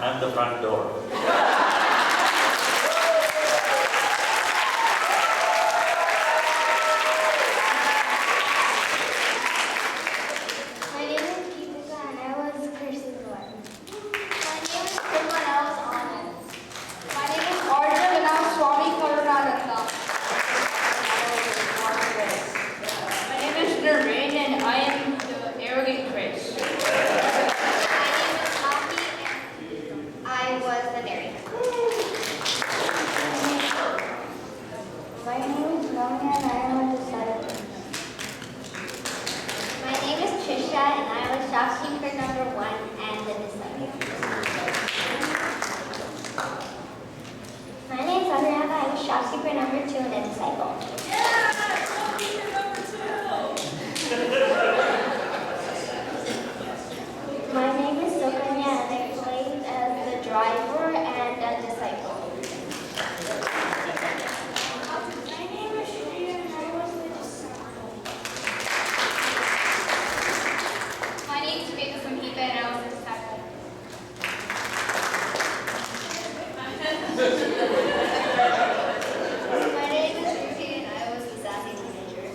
I'm the front door. My name is Deepika and I was Kirsten's one. My name is Chinmaya and I was Anand. My name is Arjun and I was Swami Karunananda. My name is Narain and I am the arrogant Chris. My name is Maki and I was the narrator. My name is Namya and I am a disciple. My name is Trisha and I was shopkeeper number 1 and the disciple. My name is Anuradha. I was shopkeeper number 2 and a disciple. My name is Sukanya and I played as the driver and a disciple. My name is Shreya and I was the disciple. My name is Veda Samhita and I was the disciple. My name is Ruchi and I was the sassy teenager.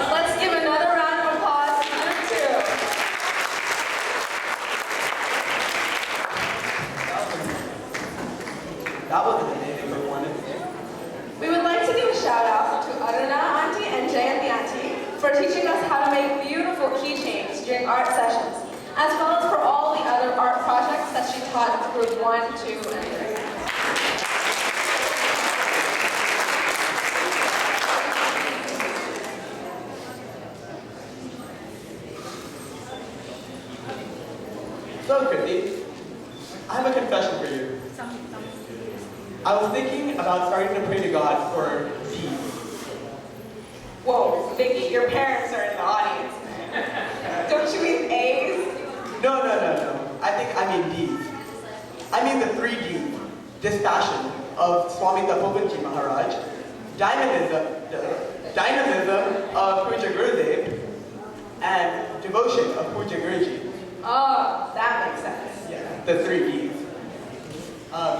Let's give another round of applause to group 2. That was an amazing performance. We would like to give a shout out to Aruna Auntie and Jayanti Auntie for teaching us how to make beautiful keychains during art sessions, as well as for all the other art projects that she taught in group 1, 2, and 3. So, Kriti, I have a confession for you. I was thinking about starting to pray to God for peace. Whoa, Vicky, your parents are in the audience. Don't you mean A's? No. I mean D's. I mean the 3 D's. Dispassion of Swami Tapobanji Maharaj, dynamism of Puja Gurudev, and devotion of Puja Guruji. Oh, that makes sense. Yeah, the 3 D's.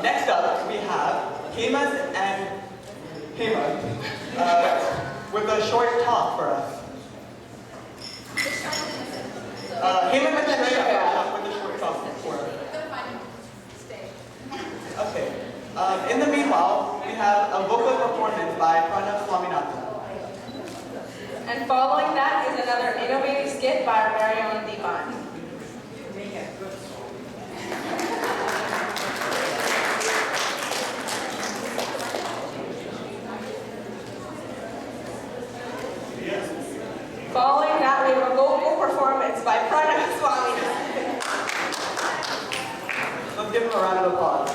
Next up, we have Hemant and Hemant with a short talk for us. Hemant and Shreya with a short talk for us. Okay. In the meanwhile, we have a vocal performance by Pranav Swaminathan. And following that is another innovative skit by our very own Deepan. Following that, we have a vocal performance by Pranav Swaminathan. Let's give him a round of applause.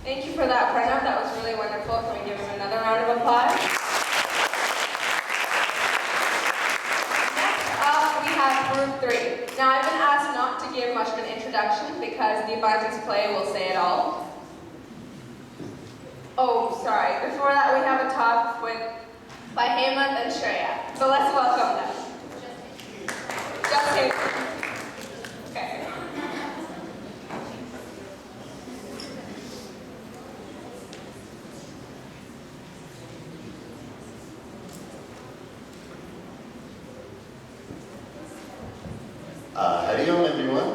Thank you for that, Pranav. That was really wonderful. Can we give him another round of applause? Next up, we have Group 3. Now, I've been asked not to give much of an introduction because the abundance play will say it all. Oh, sorry. Before that, we have a talk by Hemant and Shreya. So let's welcome them. Just kidding. Okay. Howdy everyone.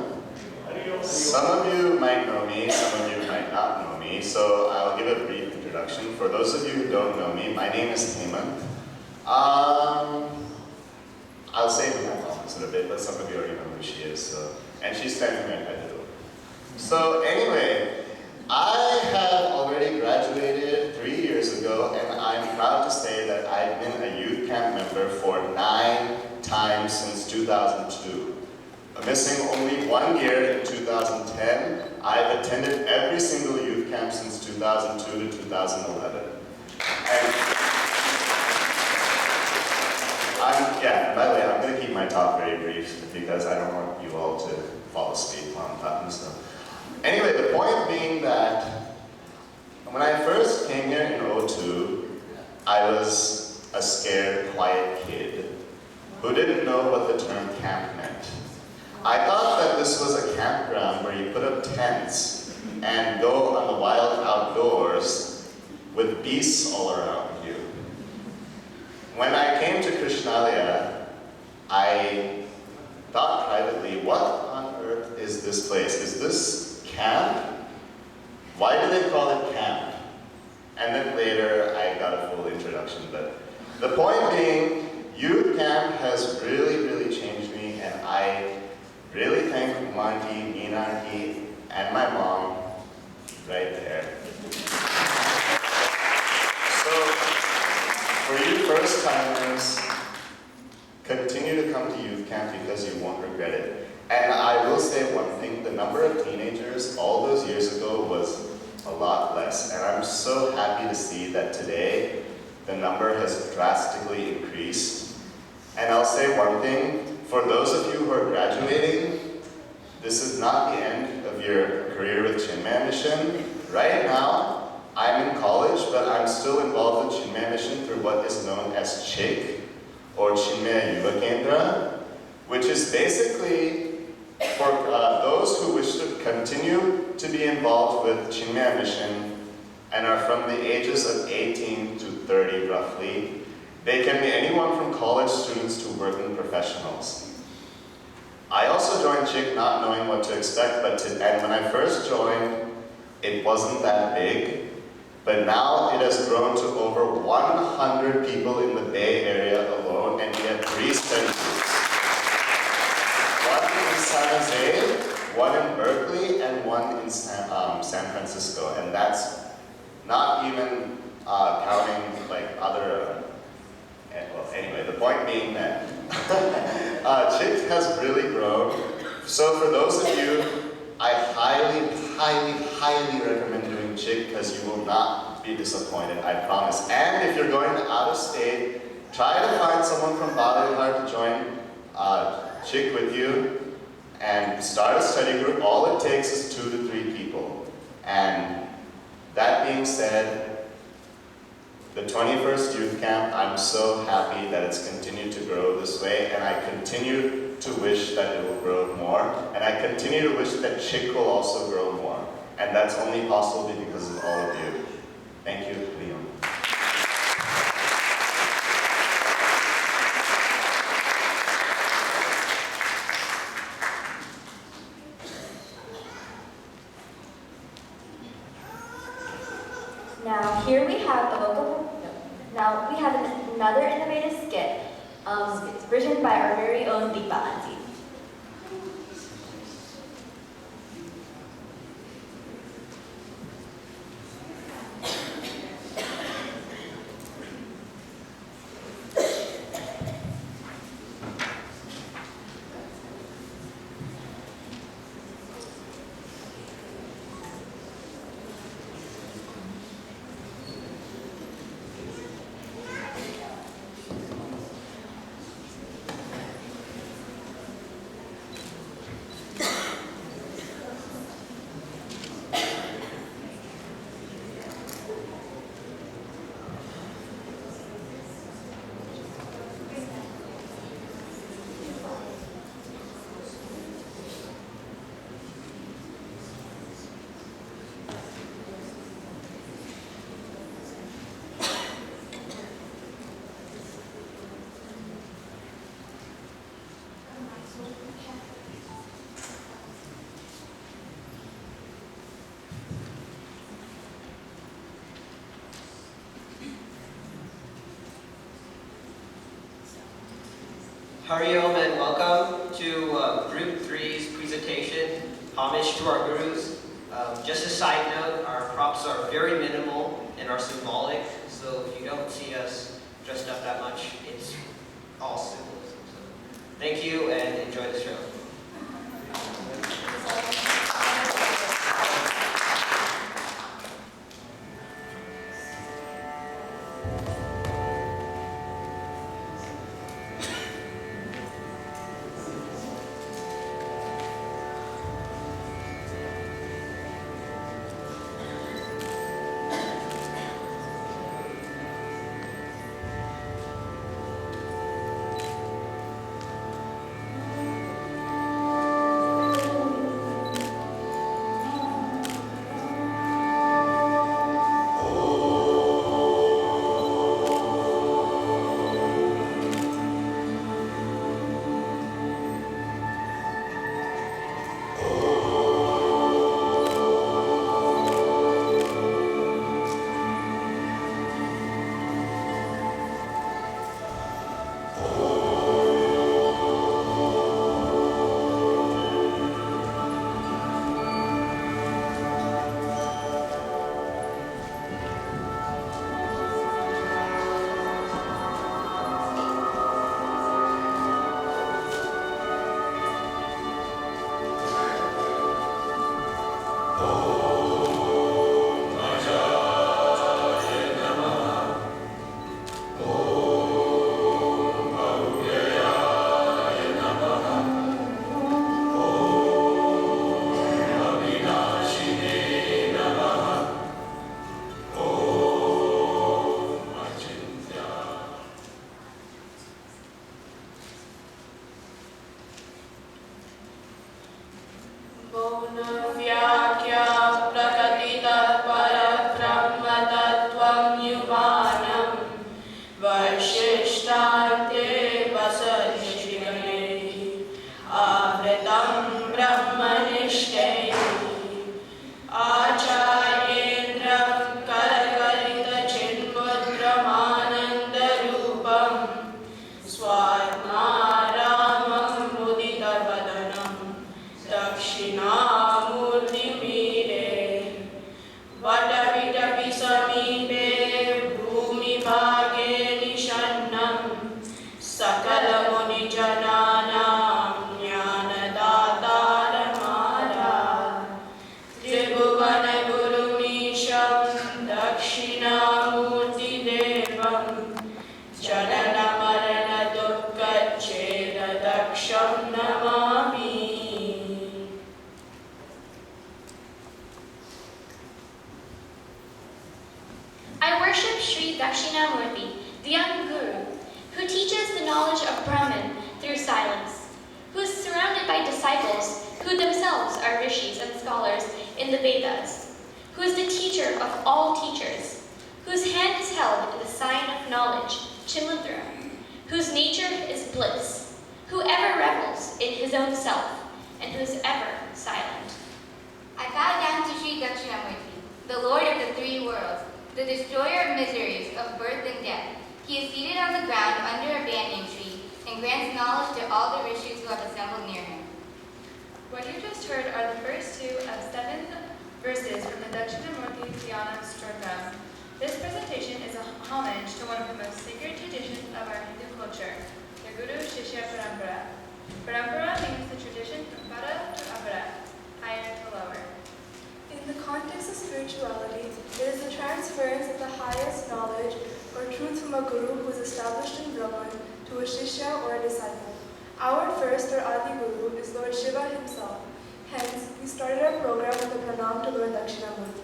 Some of you might know me, some of you might not know me, so I'll give a brief introduction. For those of you who don't know me, my name is Hemant. I'll say who my mom is in a bit, but some of you already know who she is, and she's standing right by the door. So anyway, I have already graduated 3 years ago, and I'm proud to say that I've been a youth camp member for 9 times since 2002. Missing only 1 year in 2010, I've attended every single youth camp since 2002 to 2011. And by the way, I'm going to keep my talk very brief because I don't want you all to fall asleep on that and stuff. Anyway, the point being that when I first came here in 2002, I was a scared, quiet kid. who didn't know what the term camp meant. I thought that this was a campground where you put up tents and go on the wild outdoors with beasts all around you. When I came to Krishnalaya, I thought privately, what on earth is this place? Is this camp? Why do they call it camp? And then later I got a full introduction, but the point being, youth camp has really, really changed me, and I really thank Umanti, Meenanti, and my mom right there. So, for you first timers, continue to come to youth camp because you won't regret it. And I will say one thing, the number of teenagers all those years ago was a lot less. And I'm so happy to see that today the number has drastically increased. And I'll say one thing, for those of you who are graduating, this is not the end of your career with Chinmaya Mission. Right now, I'm in college, but I'm still involved with Chinmaya Mission through what is known as CHIC, or Chinmaya YouthCamp, which is basically for those who wish to continue to be involved with Chinmaya Mission and are from the ages of 18 to 30 roughly. They can be anyone from college students to working professionals. I also joined CHIC not knowing what to expect, and when I first joined, it wasn't that big, but now it has grown to over 100 people in the Bay Area alone, and we have 3 study groups. One in San Jose, one in Berkeley, and one in San Francisco, and that's not even counting like other, well anyway, the point being that CHIC has really grown. So for those of you, I highly, highly, highly recommend doing CHIC because you will not be disappointed, I promise. And if you're going out of state, try to find someone from Ballyhar to join CHIC with you and start a study group. All it takes is 2 to 3 people. And that being said, the 21st Youth Camp, I'm so happy that it's continued to grow this way, and I continue to wish that it will grow more, and I continue to wish that CHIC will also grow more. And that's only possible because of all of you. Thank you, Leon. Now here we have another innovative skit written by our very own Deepa Auntie. Hari Om and welcome to Group 3's presentation, Homage to Our Gurus. Just a side note, our props are very minimal and are symbolic, so if you don't see us dressed up that much, it's all symbolism. So, thank you and enjoy the show. व्याख्या प्रकटितः परब्रह्मतत्त्वं युवानं वैशिष्टान्ते वसतिशिगणैः आवृतं ब्रह्मनिष्ठैः आचार्येन्द्रं करकलितचिन्मुद्रमानन्दरूपं स्वात्मारामं मुदितवदनं दक्षिणामूर्तिमीडे वटविटपि समीपे भूमिभागे निषन्नं सकलमुनिजनानां ज्ञानदातारमारात् त्रिभुवनगुरुमीशं दक्षिणामूर्तिदेवं जननमरणदुःखच्छेददक्षं Namami. I worship Sri Dakshinamurti, the young guru, who teaches the knowledge of Brahman through silence, who is surrounded by disciples who themselves are rishis and scholars in the Vedas, who is the teacher of all teachers, whose hand is held in the sign of knowledge, Chimudra, whose nature is bliss, who ever revels in his own self, and who is ever silent. I bow down to Sri Dakshinamurti, the Lord of the three worlds, the destroyer of miseries of birth and death. He is seated on the ground under a banyan tree and grants knowledge to all the rishis who have assembled near him. What you just heard are the first two of 7 verses from the Dakshinamurti Dhyana Stotram. This presentation is a homage to one of the most sacred traditions of our Hindu culture, the Guru Shishya Parampara. Parampara means the tradition from para to apara, higher to lower. In the context of spirituality, it is the transference of the highest knowledge or truth from a guru who is established in Brahman to a shishya or a disciple. Our first or Adi Guru is Lord Shiva himself. Hence, we started our program with a pranam to Lord Dakshinamurti.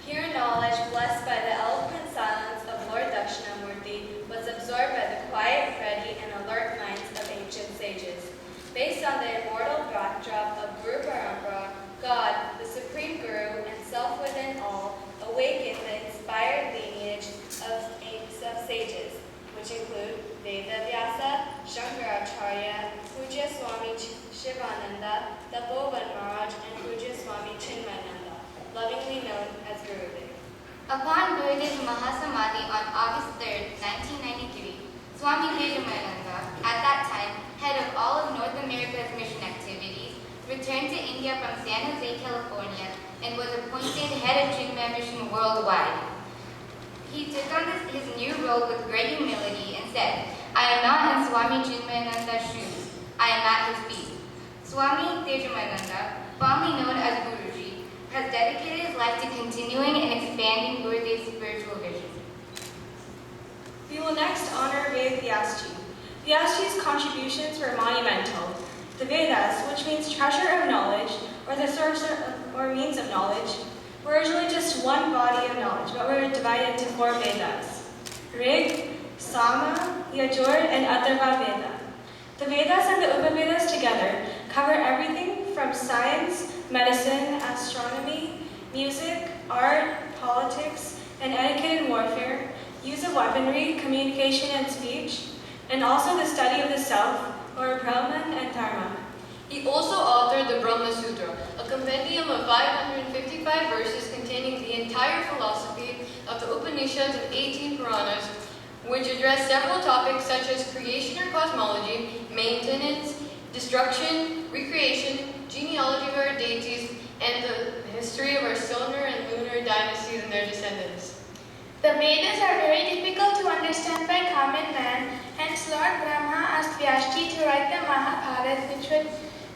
Pure knowledge, blessed by the eloquent silence of Lord Dakshinamurti, was absorbed by the quiet, ready, and alert minds of ancient sages. Based on the immortal backdrop of Guru Parampara, God, the Supreme Guru, and self within all, awakened the inspired lineage of sages, which include Veda Vyasa, Shankaracharya, Pujya Swami Shivananda, Tapovan Maharaj, and Pujya Swami Chinmaya, lovingly known as Gurudev. Upon Gurudev's Mahasamadhi on August 3, 1993, Swami Tejamananda, at that time head of all of North America's mission activities, returned to India from San Jose, California, and was appointed head of Chinmaya Mission worldwide. He took on his new role with great humility and said, "I am not in Swami Chinmayananda's shoes. I am at his feet." Swami Tejamananda, fondly known as Guruji, has dedicated his life to continuing and expanding Gurudev's spiritual vision. We will next honor Ved Vyasji. Vyasji's contributions were monumental. The Vedas, which means treasure of knowledge, or the source or means of knowledge, were originally just one body of knowledge, but were divided into 4 Vedas: Rig, Sama, Yajur, and Atharva Veda. The Vedas and the Upavedas together cover everything from science, medicine, astronomy, music, art, politics, and etiquette and warfare, use of weaponry, communication and speech, and also the study of the self, or Brahman and Dharma. He also authored the Brahma Sutra, a compendium of 555 verses containing the entire philosophy of the Upanishads and 18 Puranas, which address several topics such as creation or cosmology, maintenance, destruction, recreation, genealogy of our deities, and the history of our solar and lunar dynasties and their descendants. The Vedas are very difficult to understand by common man, hence Lord Brahma asked Vyasji to write the Mahabharata, which would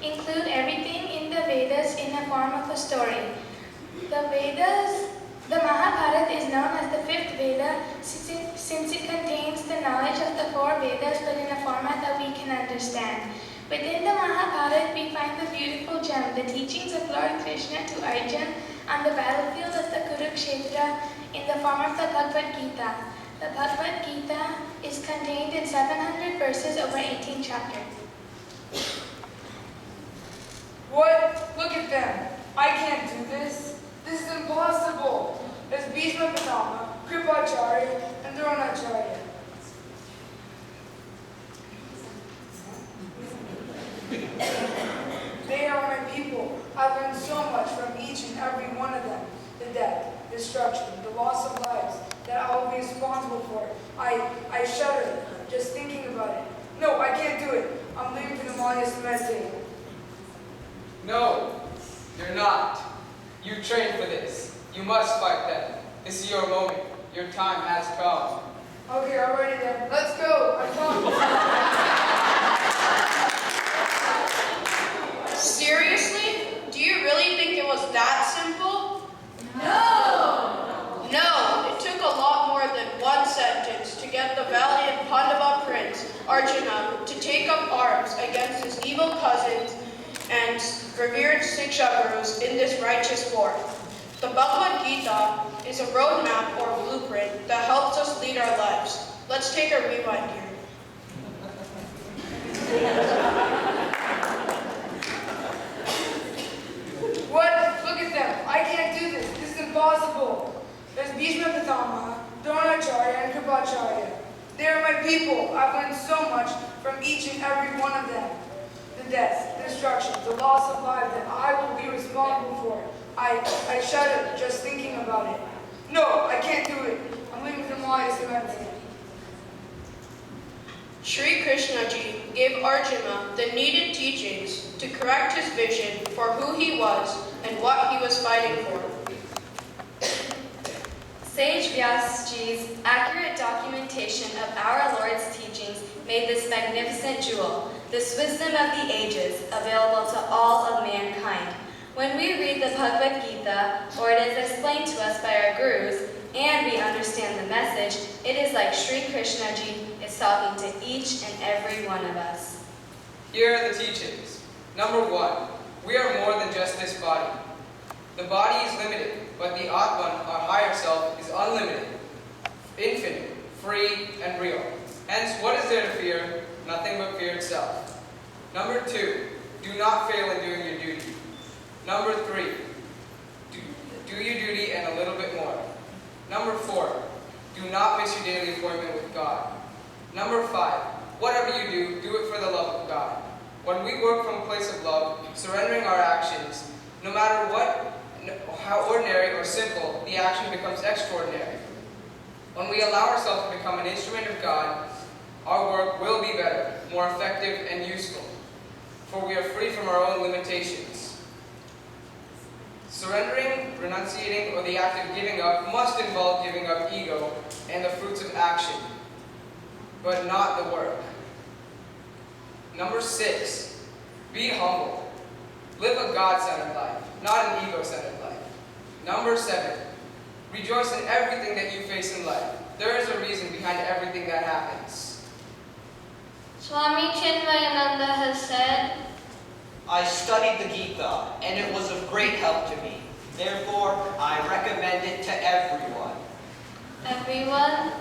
include everything in the Vedas in the form of a story. The Mahabharata is known as the 5th Veda since it contains the knowledge of the 4 Vedas but in a format that we can understand. Within the Mahabharata, we find the beautiful gem, the teachings of Lord Krishna to Arjuna on the battlefield of the Kurukshetra in the form of the Bhagavad Gita. The Bhagavad Gita is contained in 700 verses over 18 chapters. The Vedas are very difficult to understand by common man, hence Lord Brahma asked Vyasji to write the Mahabharata, which would include everything in the Vedas in the form of a story. The Mahabharata is known as the 5th Veda since it contains the knowledge of the 4 Vedas but in a format that we can understand. Within the Mahabharata, we find the beautiful gem, the teachings of Lord Krishna to Arjuna on the battlefield of the Kurukshetra in the form of the Bhagavad Gita. The Bhagavad Gita is contained in 700 verses over 18 chapters. What? Look at them. I can't do this. This is impossible. There's Bhishma Pitama, Kripacharya, and Dronacharya. They are my people. I've learned so much from each and every one of them. The death, destruction, the loss of lives that I will be responsible for. I shudder just thinking about it. No, I can't do it. I'm leaving for the CMSJ. No, you're not. You trained for this. You must fight them. This is your moment. Your time has come. Okay, alrighty then. Let's go. I promise. Seriously? Do you really think it was that simple? No! No, it took a lot more than one sentence to get the valiant Pandava prince, Arjuna, to take up arms against his evil cousins and revered Siksha gurus in this righteous war. The Bhagavad Gita is a roadmap or blueprint that helps us lead our lives. Let's take a rewind here. What? Look at them. I can't do this. This is impossible. There's Bhishma Pitama, Dronacharya, and Kripacharya. They are my people. I've learned so much from each and every one of them. The death, the destruction, the loss of life that I will be responsible for. I shudder just thinking about it. No, I can't do it. I'm leaving for the CMSJ. Sri Krishna Ji gave Arjuna the needed teachings to correct his vision for who he was and what he was fighting for. Sage Vyasji's accurate documentation of our Lord's teachings made this magnificent jewel, this wisdom of the ages, available to all of mankind. When we read the Bhagavad Gita, or it is explained to us by our gurus, and we understand the message, it is like Sri Krishna Ji is talking to each and every one of us. Here are the teachings. Number 1, we are more than just this body. The body is limited, but the Atman, our higher self, is unlimited, infinite, free, and real. Hence, what is there to fear? Nothing but fear itself. Number 2, do not fail in doing your duty. Number 3, do your duty and a little bit more. Number 4, do not miss your daily appointment with God. Number 5, whatever you do it for the love of God. When we work from a place of love, surrendering our actions, no matter how ordinary or simple, the action becomes extraordinary. When we allow ourselves to become an instrument of God, our work will be better, more effective, and useful, for we are free from our own limitations. Surrendering, renunciating, or the act of giving up must involve giving up ego and the fruits of action, but not the work. Number 6, be humble. Live a God-centered life, not an ego-centered life. Number 7, rejoice in everything that you face in life. There is a reason behind everything that happens. Swami Chinmaya has said, I studied the Gita, and it was of great help to me. Therefore, I recommend it to everyone. everyone,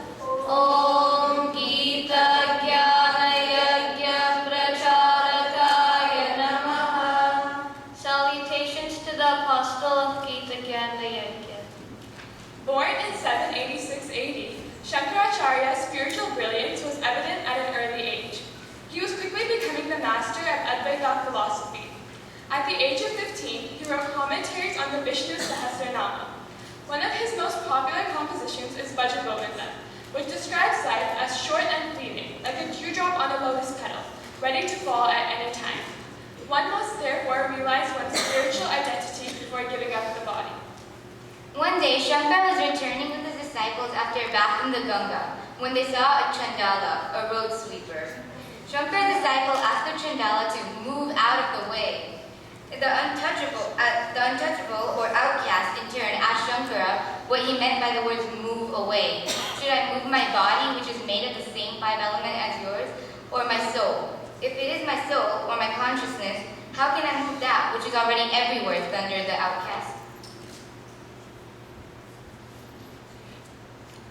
Om Gita Jnana Yajna Pracharakaya Namaha. Salutations to the apostle of Gita Jnana Yajna. Born in 786 AD, Shankaracharya's spiritual brilliance was evident at an early age. He was quickly becoming the master of Advaita philosophy. At the age of 15, he wrote commentaries on the Vishnu Sahasranama. One of his most popular compositions is Bhaja Govinda, which describes life as short and fleeting, like a dewdrop on a lotus petal, ready to fall at any time. One must therefore realize one's spiritual identity before giving up the body. One day, Shankar was returning with his disciples after a bath in the Ganga when they saw a Chandala, a road sweeper. Shankar's disciple asked the Chandala to move out of the way. The untouchable or outcast in turn asked Shankara what he meant by the words move away. Should I move my body, which is made of the same 5 elements as yours, or my soul? If it is my soul or my consciousness, how can I move that which is already everywhere, thundered the outcast.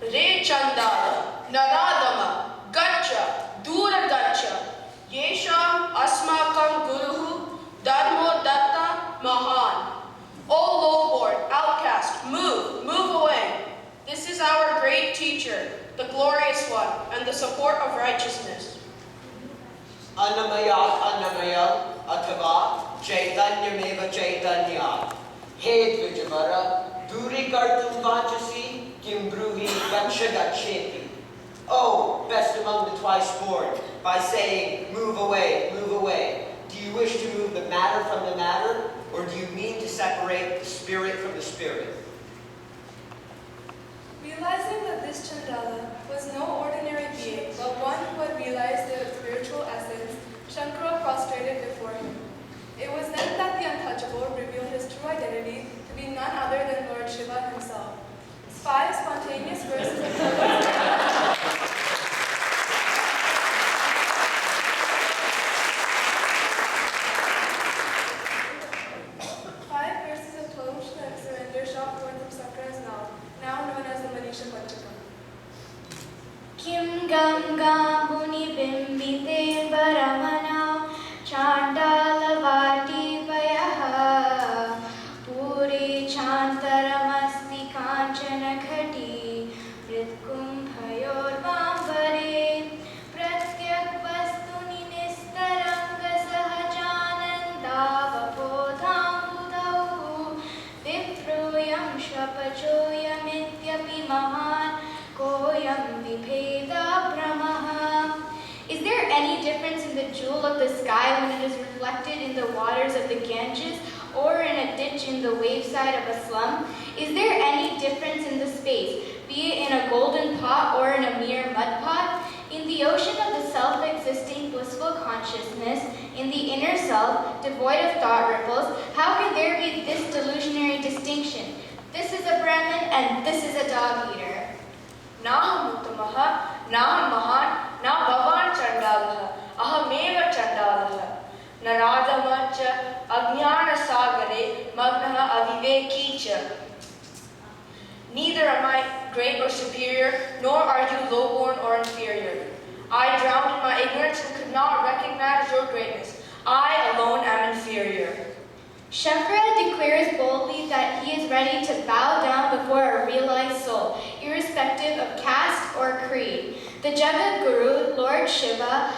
Re Chandala, Naradama, Gacha, Dura Gacha, Yesham Asmakam Guruhu, Dharmo Dat great teacher, the glorious one, and the support of righteousness. Annamaya, Athava, Chaitanyameva Chaitanya. He Dvijavara, Duri Kartum Vanchasi, Kimbruhi Gaksha Gacheti. Oh, best among the twice born, by saying, move away, move away. Do you wish to move the matter from the matter, or do you mean to separate the spirit from the spirit? Realizing that this Chandala was no ordinary being, but one who had realized the spiritual essence, Shankara prostrated before him. It was then that the untouchable revealed his true identity to be none other than Lord Shiva himself. 5 spontaneous verses of surrender shot forth from Sankara's mouth, now known as the Manisha Panchakam. Kim gam gam muni bimbite varamana chandalavati vayaha puri chantaramasti kanchana khati pritkumbhayor vambare pratyak vastuni nistaranga sahajananda vapodham budau viproyam shapachoyam ityapi mahan koyam vibheda brahmaha. Is there any difference in the jewel of the sky when it is reflected in the waters of the Ganges or in a ditch in the waveside of a slum? Is there any difference in the space, be it in a golden pot or in a mere mud pot? In the ocean of the self-existing blissful consciousness, in the inner self, devoid of thought ripples, how can there be this delusionary distinction? This is a Brahmin and this is a dog-eater. Naham uttamaha, naham mahan, na bhavan chandalaha, ahameva chandalaha. Naradamacha, ajnana sagare, magnaha avivekicha. Neither am I great or superior, nor are you lowborn or inferior. I drowned in my ignorance and could not recognize your greatness. I alone am inferior. Shankara declares boldly that he is ready to bow down before a realized soul, irrespective of caste or creed. The Jagat Guru, Lord Shiva,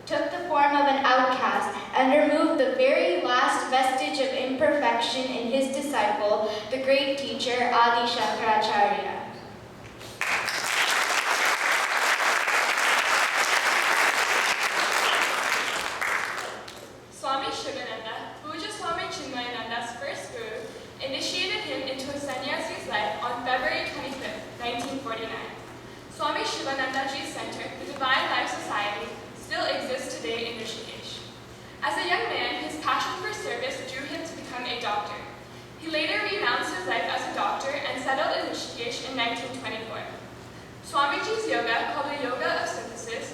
took the form of an outcast and removed the very last vestige of imperfection in his disciple, the great teacher Adi Shankaracharya. Swami Shivananda, Puja Swami Chinmayananda's first guru, initiated him into a sannyasi's life on February 25, 1949. Swami Shivanandaji's center, the Divine Life Society, still exists today in Rishikesh. As a young man, his passion for service drew him to become a doctor. He later renounced his life as a doctor and settled in Rishikesh in 1924. Swamiji's yoga, called the Yoga of Synthesis,